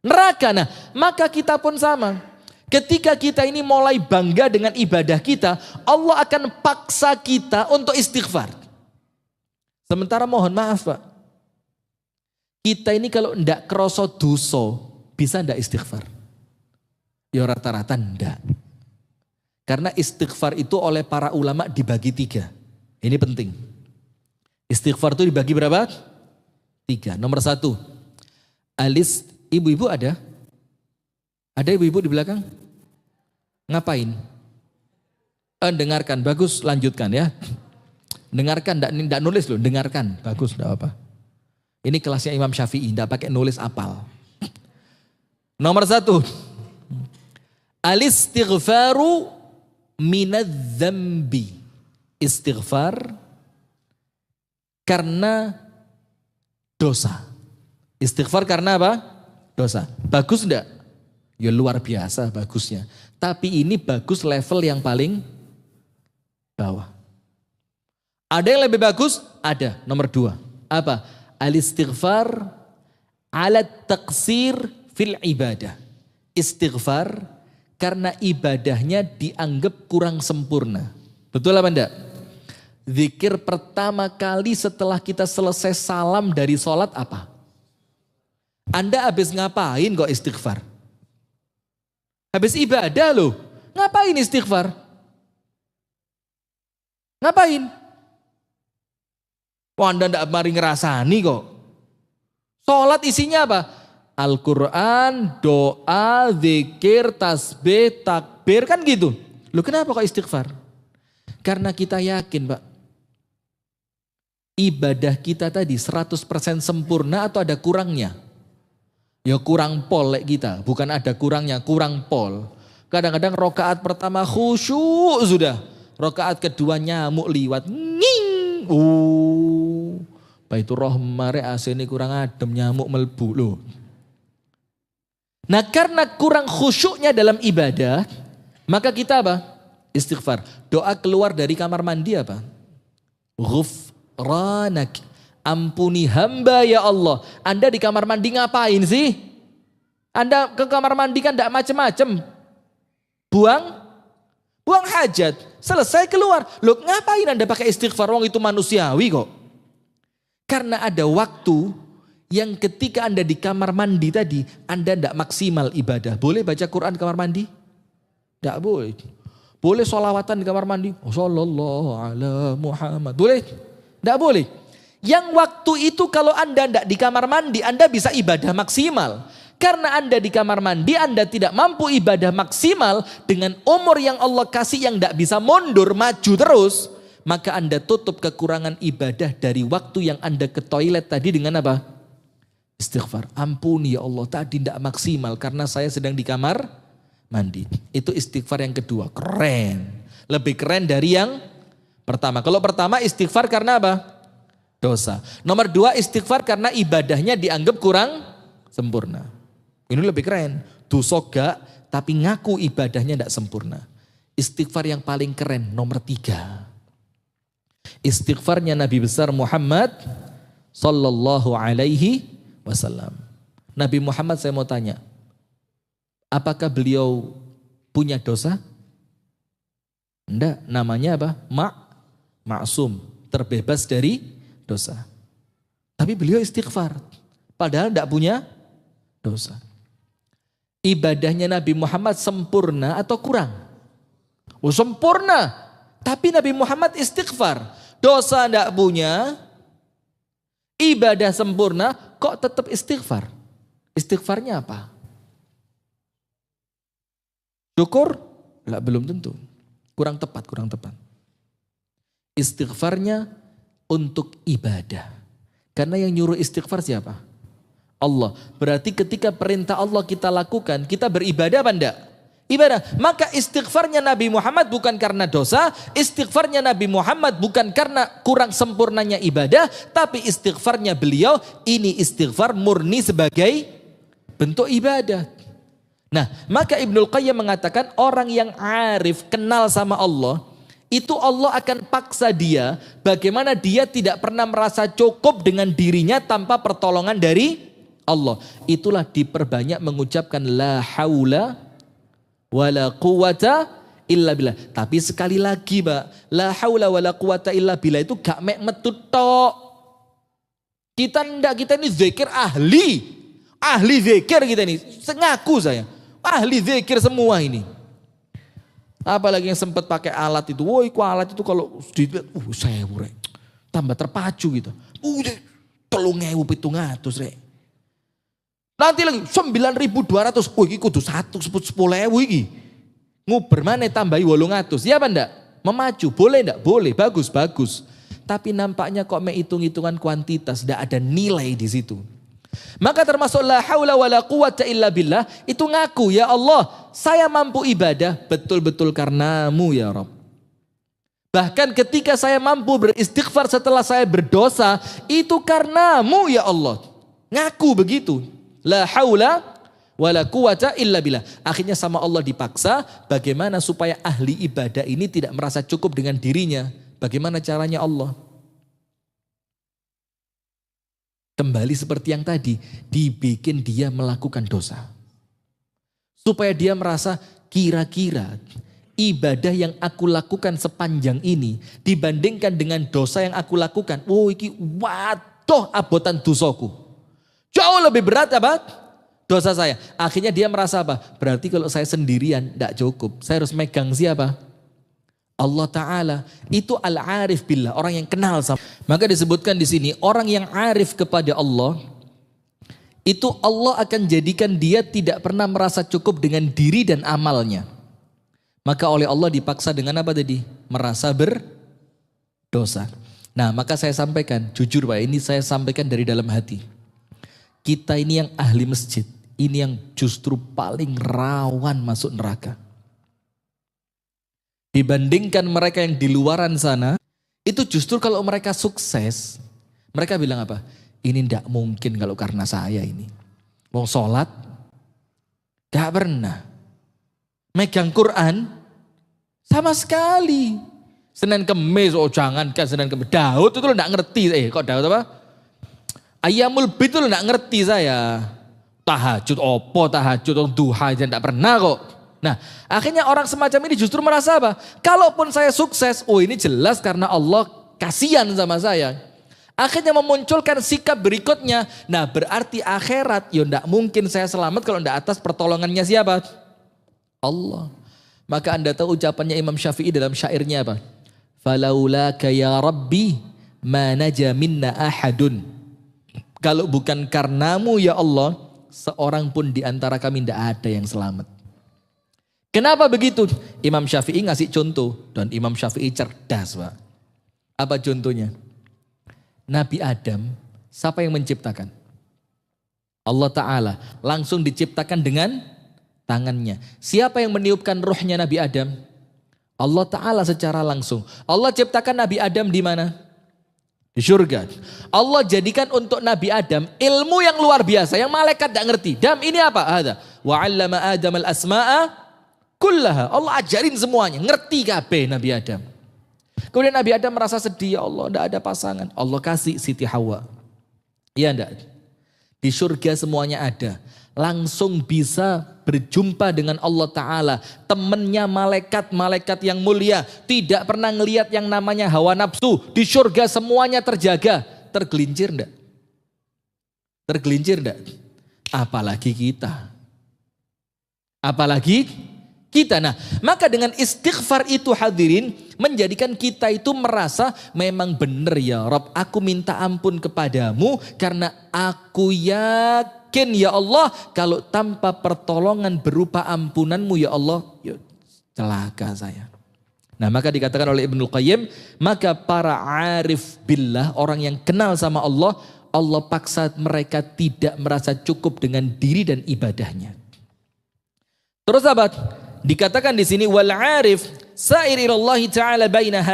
Neraka. Nah, maka kita pun sama. Ketika kita ini mulai bangga dengan ibadah kita, Allah akan paksa kita untuk istighfar. Sementara mohon maaf Pak, kita ini kalau ndak kroso dosa, bisa ndak istighfar? Ya rata-rata ndak. Karena istighfar itu oleh para ulama dibagi 3. Ini penting. Istighfar itu dibagi berapa? 3. Nomor 1, ibu-ibu ada? Ada ibu-ibu di belakang? Ngapain? Dengarkan, bagus, lanjutkan ya. Dengarkan, enggak nulis loh, dengarkan, bagus, enggak apa. Ini kelasnya Imam Syafi'i, enggak pakai nulis apal. Nomor 1, al-istighfaru minadz-dzambi. Istighfar karena dosa. Istighfar karena apa? Dosa. Bagus enggak? Ya luar biasa bagusnya. Tapi ini bagus level yang paling bawah. Ada yang lebih bagus? Ada. Nomor 2. Apa? Al-istighfar ala taqsir fil ibadah. Istighfar karena ibadahnya dianggap kurang sempurna. Betul apa enggak? Zikir pertama kali setelah kita selesai salam dari sholat apa? Anda habis ngapain kok istighfar? Habis ibadah loh. Ngapain istighfar? Ngapain? Wah, Anda enggak mari ngerasani kok. Sholat isinya apa? Al-Quran, doa, zikir, tasbih, takbir, kan gitu. Loh kenapa kok istighfar? Karena kita yakin Pak, ibadah kita tadi 100% sempurna atau ada kurangnya? Ya kurang pol kita, bukan ada kurangnya, kurang pol. Kadang-kadang rokaat pertama khusyuk sudah, rokaat kedua nyamuk liwat, nging. Baitur Rahmah asene kurang adem, nyamuk melbu loh. Nah karena kurang khusyuknya dalam ibadah, maka kita apa? Istighfar. Doa keluar dari kamar mandi apa? Ghufranak. Ampuni hamba ya Allah. Anda di kamar mandi ngapain sih? Anda ke kamar mandi kan tidak macam-macam. Buang hajat. Selesai keluar. Loh ngapain Anda pakai istighfar? Wong itu manusiawi kok. Karena ada waktu yang ketika Anda di kamar mandi tadi, Anda tidak maksimal ibadah. Boleh baca Quran di kamar mandi? Tidak boleh. Boleh sholawatan di kamar mandi? Oh, sallallahu ala Muhammad. Boleh? Tidak boleh. Yang waktu itu kalau Anda tidak di kamar mandi, Anda bisa ibadah maksimal. Karena Anda di kamar mandi, Anda tidak mampu ibadah maksimal dengan umur yang Allah kasih yang tidak bisa mundur, maju terus. Maka Anda tutup kekurangan ibadah dari waktu yang Anda ke toilet tadi dengan apa? Istighfar. Ampuni ya Allah, tadi tidak maksimal karena saya sedang di kamar mandi. Itu istighfar yang kedua. Keren. Lebih keren dari yang pertama. Kalau pertama istighfar karena apa? Dosa. Nomor 2 istighfar karena ibadahnya dianggap kurang sempurna. Ini lebih keren. Dosa gak, tapi ngaku ibadahnya tidak sempurna. Istighfar yang paling keren nomor 3. Istighfarnya Nabi besar Muhammad sallallahu alaihi wasallam. Nabi Muhammad saya mau tanya, apakah beliau punya dosa? Enggak, namanya apa? Maksum, terbebas dari dosa. Tapi beliau istighfar, padahal enggak punya dosa. Ibadahnya Nabi Muhammad sempurna atau kurang? Oh sempurna, tapi Nabi Muhammad istighfar. Dosa enggak punya, ibadah sempurna, kok tetap istighfar? Istighfarnya apa? Syukur? Lah, belum tentu. Kurang tepat. Istighfarnya untuk ibadah. Karena yang nyuruh istighfar siapa? Allah. Berarti ketika perintah Allah kita lakukan, kita beribadah apa enggak? Ibadah. Maka istighfarnya Nabi Muhammad bukan karena dosa, istighfarnya Nabi Muhammad bukan karena kurang sempurnanya ibadah, tapi istighfarnya beliau ini istighfar murni sebagai bentuk ibadah. Nah, maka Ibnul Qayyim mengatakan orang yang arif kenal sama Allah, itu Allah akan paksa dia bagaimana dia tidak pernah merasa cukup dengan dirinya tanpa pertolongan dari Allah. Itulah diperbanyak mengucapkan la haula wala quwata illa billah. Tapi sekali lagi Pak, la haula wala quwata illa billah itu gak mek metu tok. Kita ini zikir ahli zikir kita ini. Ngaku saya, ahli zikir semua ini. Apalagi yang sempat pakai alat itu. Woi, alat itu kalau saya rek. Tambah terpacu gitu. 3.700 rek. Nanti lagi 9.200. Oh iki kudu 10.000 iki. Nguber mana tambahi 800. Ya apa enggak? Memacu. Boleh enggak? Boleh. Bagus. Tapi nampaknya kok hitung-hitungan kuantitas. Enggak ada nilai di situ. Maka termasuk la haula wala quwata illa billah. Itu ngaku ya Allah. Saya mampu ibadah betul-betul karenamu ya Rabb. Bahkan ketika saya mampu beristighfar setelah saya berdosa, itu karenamu ya Allah. Ngaku begitu. La haula wala quwata illa billah. Akhirnya sama Allah dipaksa, bagaimana supaya ahli ibadah ini tidak merasa cukup dengan dirinya. Bagaimana caranya Allah? Kembali seperti yang tadi, dibikin dia melakukan dosa. Supaya dia merasa kira-kira ibadah yang aku lakukan sepanjang ini dibandingkan dengan dosa yang aku lakukan. Oh iki waduh abotan dosaku. Jauh lebih berat apa? Dosa saya. Akhirnya dia merasa apa? Berarti kalau saya sendirian tidak cukup. Saya harus megang siapa? Allah Ta'ala. Itu al-arif billah. Orang yang kenal sama. Maka disebutkan di sini orang yang arif kepada Allah. Itu Allah akan jadikan dia tidak pernah merasa cukup dengan diri dan amalnya. Maka oleh Allah dipaksa dengan apa tadi? Merasa berdosa. Nah maka saya sampaikan, jujur Pak, ini saya sampaikan dari dalam hati. Kita ini yang ahli masjid, ini yang justru paling rawan masuk neraka. Dibandingkan mereka yang di luaran sana, itu justru kalau mereka sukses, mereka bilang apa? Ini tidak mungkin kalau karena saya ini. Mau sholat, gak pernah. Megang Quran, sama sekali. Senin Kemis, oh jangankan Senin Kemis. Daud itu lo gak ngerti. Kok Daud apa? Ayyamul Bid itu lo gak ngerti saya. Tahajud, tahajud, duha aja gak pernah kok. Nah akhirnya orang semacam ini justru merasa apa? Kalaupun saya sukses, oh ini jelas karena Allah kasihan sama saya. Akhirnya memunculkan sikap berikutnya. Nah berarti akhirat, ya tidak mungkin saya selamat kalau tidak atas pertolongannya siapa? Allah. Maka Anda tahu ucapannya Imam Syafi'i dalam syairnya apa? Falaulaka ya Rabbi ma naja minna ahadun. Kalau bukan karenamu ya Allah, seorang pun di antara kami tidak ada yang selamat. Kenapa begitu? Imam Syafi'i ngasih contoh. Dan Imam Syafi'i cerdas Pak. Apa contohnya? Nabi Adam, siapa yang menciptakan? Allah Ta'ala. Langsung diciptakan dengan tangannya. Siapa yang meniupkan ruhnya Nabi Adam? Allah Ta'ala secara langsung. Allah ciptakan Nabi Adam di mana? Di surga. Allah jadikan untuk Nabi Adam ilmu yang luar biasa. Yang malaikat tidak ngerti. Dam ini apa? Ada. Wa 'allama Adam al-asma'a kullaha. Allah ajarin semuanya. Ngerti kabeh Nabi Adam. Kemudian Nabi Adam merasa sedih, ya Allah tidak ada pasangan. Allah kasih Siti Hawa. Iya enggak? Di surga semuanya ada. Langsung bisa berjumpa dengan Allah Ta'ala. Temennya malaikat-malaikat yang mulia. Tidak pernah ngelihat yang namanya hawa nafsu. Di surga semuanya terjaga. Tergelincir enggak? Tergelincir enggak? Apalagi kita. Apalagi kita. Nah, maka dengan istighfar itu hadirin menjadikan kita itu merasa memang benar ya Rabb, aku minta ampun kepadamu karena aku yakin ya Allah kalau tanpa pertolongan berupa ampunanmu ya Allah, ya celaka saya. Nah, maka dikatakan oleh Ibnul Qayyim, maka para arif billah, orang yang kenal sama Allah, Allah paksa mereka tidak merasa cukup dengan diri dan ibadahnya. Terus sahabat, dikatakan di sini wal arif sa'ir ila Allah Ta'ala baina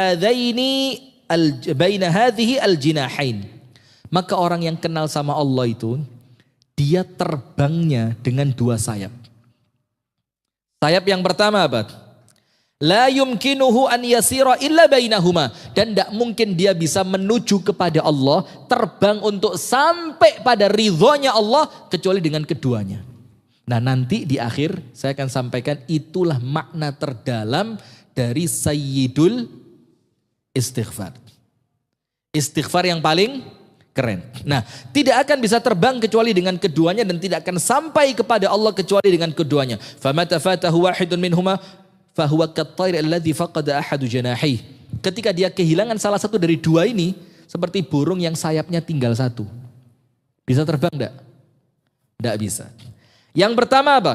hadhihi al-jinahain. Maka orang yang kenal sama Allah itu dia terbangnya dengan dua sayap. Sayap yang pertama apa? La yumkinuhu an yasira illa bainahuma, dan tidak mungkin dia bisa menuju kepada Allah, terbang untuk sampai pada ridhonya Allah kecuali dengan keduanya. Nah nanti di akhir saya akan sampaikan itulah makna terdalam dari sayyidul istighfar. Istighfar yang paling keren. Nah tidak akan bisa terbang kecuali dengan keduanya dan tidak akan sampai kepada Allah kecuali dengan keduanya. Famata fatahu wahidun minhuma fahuwa kattair alladhi faqada ahadu janahi. Ketika dia kehilangan salah satu dari dua ini, seperti burung yang sayapnya tinggal satu. Bisa terbang enggak? Enggak bisa. Yang pertama apa?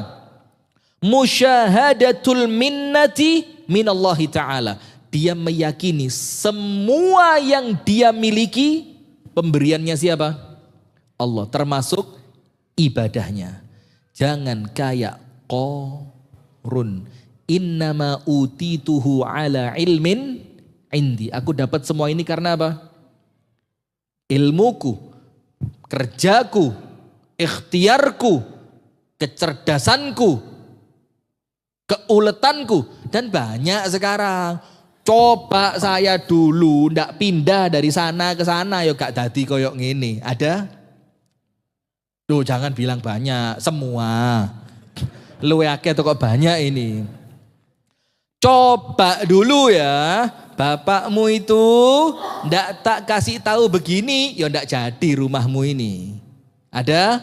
Musyahadatul minnati minallahi ta'ala. Dia meyakini semua yang dia miliki pemberiannya siapa? Allah, termasuk ibadahnya. Jangan kayak Qarun. Innama utituhu ala ilmin indi. Aku dapat semua ini karena apa? Ilmuku, kerjaku, ikhtiarku, kecerdasanku, keuletanku. Dan banyak sekarang. Coba saya dulu ndak pindah dari sana ke sana ya gak dadi koyok ngene. Ada? Loh jangan bilang banyak, semua. Luwe akeh kok banyak ini. Coba dulu ya, bapakmu itu ndak tak kasih tahu begini, ya ndak jadi rumahmu ini. Ada?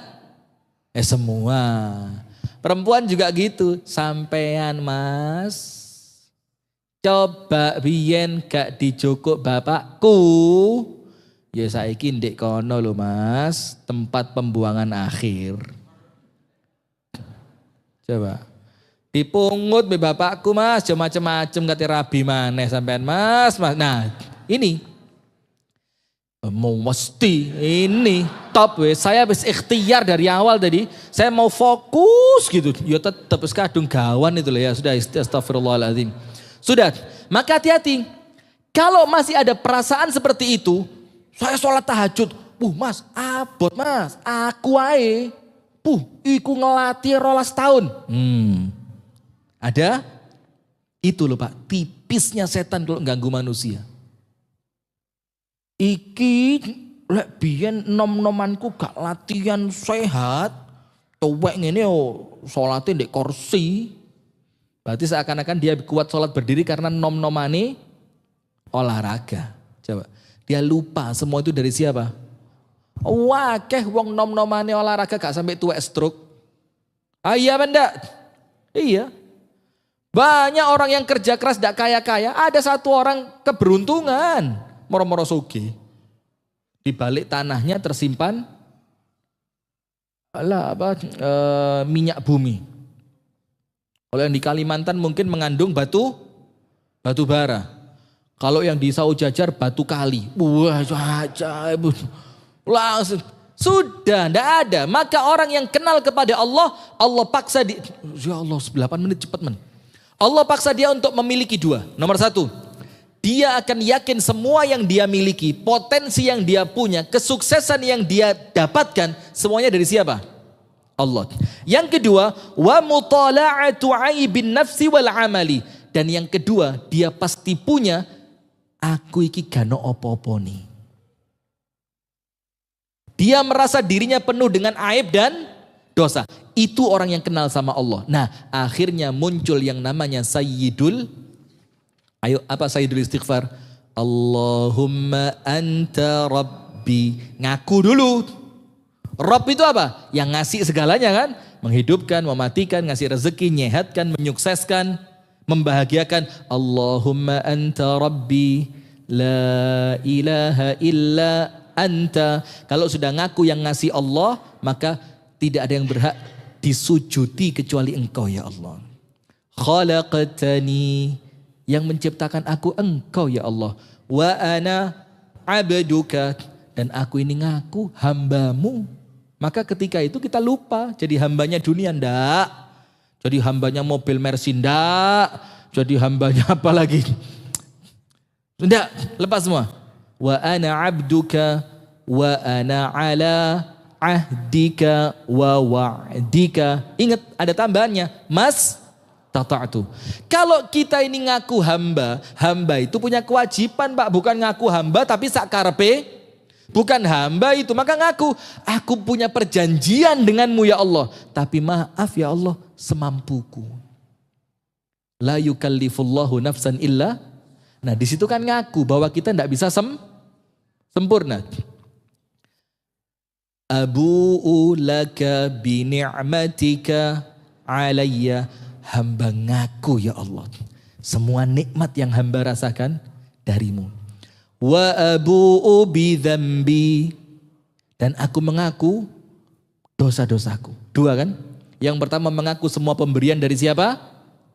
Semua. Perempuan juga gitu, sampean mas. Coba biyen gak dijokok bapakku. Ya saiki ndek kono lho mas, tempat pembuangan akhir. Coba. Dipungut be bapakku mas, macem-macem kate rabi maneh sampean mas. Nah ini. Mau mesti ini top wes. Saya habis ikhtiar dari awal tadi. Saya mau fokus gitu. Ya tetap kadung gawan itu loh ya. Sudah astagfirullahaladzim. Sudah, maka hati-hati. Kalau masih ada perasaan seperti itu, saya sholat tahajud. Mas, abot mas, aku ae. Iku ngelatih 12 tahun. Ada? Itu loh Pak, tipisnya setan kalau ganggu manusia. Iki lek biyen nom-nomanku gak latihan sehat. Tuwek ngene yo salate ndek kursi. Berarti seakan-akan dia kuat sholat berdiri karena nom-nomane olahraga. Coba. Dia lupa semua itu dari siapa? Wakeh wong nom-nomane olahraga gak sampai tua stroke. Iya benda? Iya. Banyak orang yang kerja keras gak kaya-kaya. Ada satu orang keberuntungan. Moro-moro sugih. Di balik tanahnya tersimpan minyak bumi. Kalau yang di Kalimantan mungkin mengandung batu bara. Kalau yang di Saujajar batu kali. Wah, ajaib. Langsung sudah tidak ada. Maka orang yang kenal kepada Allah, Allah paksa ya Allah 8 menit cepat men. Allah paksa dia untuk memiliki dua. Nomor satu, dia akan yakin semua yang dia miliki, potensi yang dia punya, kesuksesan yang dia dapatkan, semuanya dari siapa? Allah. Yang kedua, wa mutala'atu aibin nafsi wal amali. Dan yang kedua, dia pasti punya aku iki gano opo-opo nih. Dia merasa dirinya penuh dengan aib dan dosa. Itu orang yang kenal sama Allah. Nah, akhirnya muncul yang namanya Sayyidul istighfar. Allahumma anta rabbi. Ngaku dulu. Rabb itu apa? Yang ngasih segalanya kan? Menghidupkan, mematikan, ngasih rezeki, nyehatkan, menyukseskan, membahagiakan. Allahumma anta rabbi la ilaha illa anta. Kalau sudah ngaku yang ngasih Allah, maka tidak ada yang berhak disujudi kecuali Engkau ya Allah. Khalaqtani, yang menciptakan aku Engkau ya Allah. Wa ana abduka, dan aku ini ngaku hambamu. Maka ketika itu kita lupa jadi hambanya dunia, ndak. Jadi hambanya mobil Mercy, ndak. Jadi hambanya apa lagi? Ndak, lepas semua. Wa ana abduka wa ana ala ahdika wa wa'dika. Ingat ada tambahannya, mas tata'tu. Kalau kita ini ngaku hamba, hamba itu punya kewajiban Pak, bukan ngaku hamba tapi sak karepe. Bukan hamba itu, maka ngaku, aku punya perjanjian denganmu ya Allah. Tapi maaf ya Allah, semampuku. La yukallifullahu nafsan illa. Nah di situ kan ngaku bahwa kita tidak bisa sempurna. Abu'u laka bi ni'matika alayya. Hamba ngaku ya Allah. Semua nikmat yang hamba rasakan darimu. Wa abu'u bi dzambi, dan aku mengaku dosa-dosaku. Dua kan? Yang pertama mengaku semua pemberian dari siapa?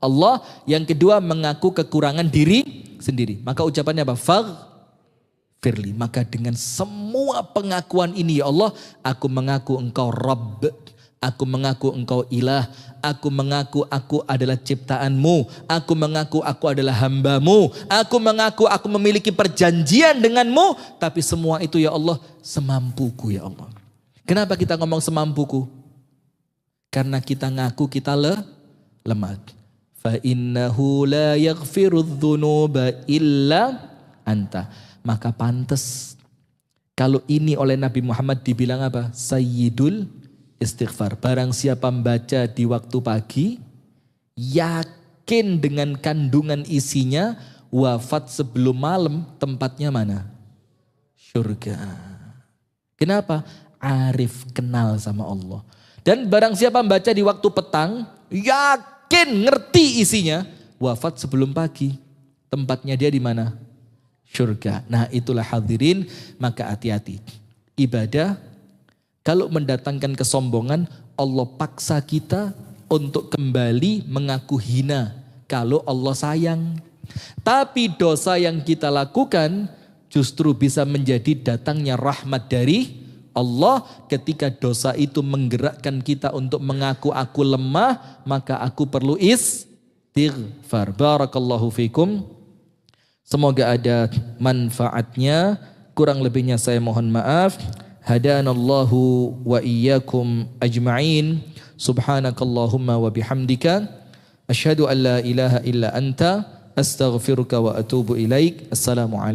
Allah. Yang kedua mengaku kekurangan diri sendiri. Maka ucapannya apa? Faghfirli. Maka dengan semua pengakuan ini ya Allah, aku mengaku Engkau Rabb, Aku mengaku engkau ilah. Aku mengaku aku adalah ciptaanmu. Aku mengaku aku adalah hambamu. Aku mengaku aku memiliki perjanjian denganmu. Tapi semua itu ya Allah semampuku ya Allah. Kenapa kita ngomong semampuku? Karena kita ngaku kita lemah. Fa innahu la yaghfirudz dzunuba illa anta. Maka pantas kalau ini oleh Nabi Muhammad dibilang apa? Sayyidul istighfar. Barang siapa membaca di waktu pagi, yakin dengan kandungan isinya, wafat sebelum malam, tempatnya mana? Surga. Kenapa? Arif, kenal sama Allah. Dan barang siapa membaca di waktu petang, yakin ngerti isinya, wafat sebelum pagi, tempatnya dia di mana? Surga. Nah itulah hadirin, maka hati-hati. Ibadah kalau mendatangkan kesombongan, Allah paksa kita untuk kembali mengaku hina kalau Allah sayang. Tapi dosa yang kita lakukan justru bisa menjadi datangnya rahmat dari Allah. Ketika dosa itu menggerakkan kita untuk mengaku aku lemah, maka aku perlu istighfar. Barakallahu fikum. Semoga ada manfaatnya. Kurang lebihnya saya mohon maaf. Hadanallahu wa iyyakum ajma'in. Subhanakallahumma wa bihamdika asyhadu an la ilaha illa anta astaghfiruka wa atubu ilaik. Assalamualaikum.